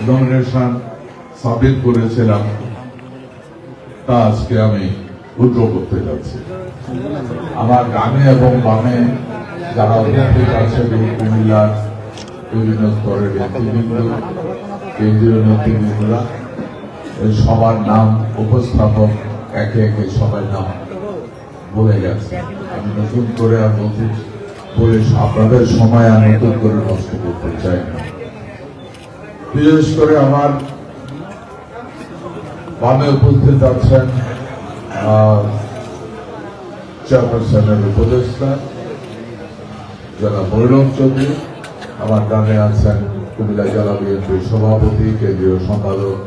Nomination submit করেছিলাম তা আজকে আমি উইথড্র করতে যাচ্ছি। আমার ডানে এবং বামে যারা উপস্থিত আছে কুমিল্লার বিভিন্ন স্তরের নেতৃবৃন্দ, কেন্দ্রীয় নেতৃবৃন্দরা, সবার নাম উপস্থাপক একে একে সবার নাম বলে গেছে। আমি নতুন করে আর নতুন বলে আপনাদের সময় আর নতুন করে নষ্ট করতে চাই না। বিশেষ করে আমার বামে উপস্থিত আছেন চেয়ারপারসনের উপদেষ্টা যারা ভৈরব চৌধুরী, আমার ডানে আছেন কুমিল্লা জেলা বিএনপির সভাপতি, কেন্দ্রীয় সম্পাদক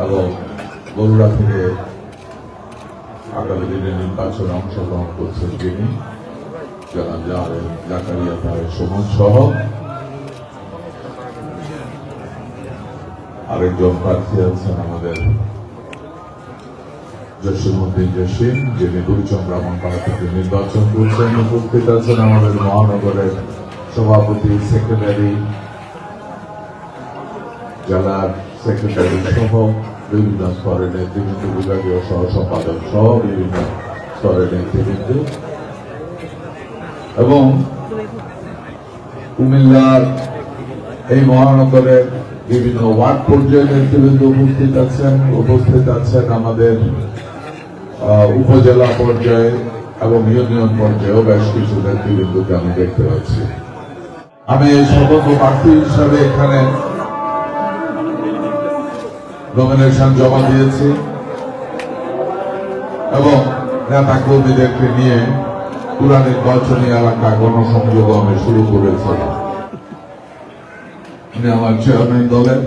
এবং বগুড়া থেকে আগামী দিনে নির্বাচনে অংশগ্রহণ করছেন তিনি জাকারিয়া তারেক সুমন সহ আরেকজন প্রার্থী আছেন আমাদের জসিমউদ্দিন জসিম, যিনি দুইজন ব্রাহ্মণপাড়া থেকে নির্বাচন করছেন। উপস্থিত আছেন আমাদের মহানগরের সভাপতি, সেক্রেটারি, জেলার সেক্রেটারি সহ বিভিন্ন স্তরের নেতৃবৃন্দ, বিভাগীয় সহ সম্পাদক সহ বিভিন্ন স্তরের নেতৃবৃন্দ এবং কুমিল্লার এই মহানগরের বিভিন্ন ওয়ার্ড পর্যায়ে নেতৃবৃন্দ উপস্থিত আছেন আমাদের উপজেলা পর্যায়ে এবং ইউনিয়ন পর্যায়েও বেশ কিছু নেতৃবৃন্দকে আমি দেখতে পাচ্ছি। আমি এই স্বতন্ত্র প্রার্থী হিসাবে এখানে নমিনেশন জমা দিয়েছি এবং নেতা কর্মীদেরকে নিয়ে পুরা নির্বাচনী এলাকা গণসংযোগ আমি শুরু করেছিলাম। উনি আমার চেয়ারম্যান দলের,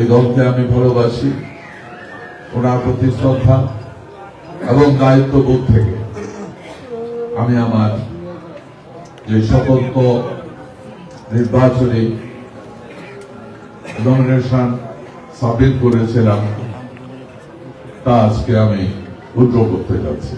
এই দলকে আমি ভালোবাসি, ওনার প্রতি শ্রদ্ধা এবং দায়িত্ববোধ থেকে আমি আমার যে স্বতন্ত্র নির্বাচনী নমিনেশন সাবমিট করেছিলাম তা আজকে আমি উইথড্র করতে যাচ্ছি।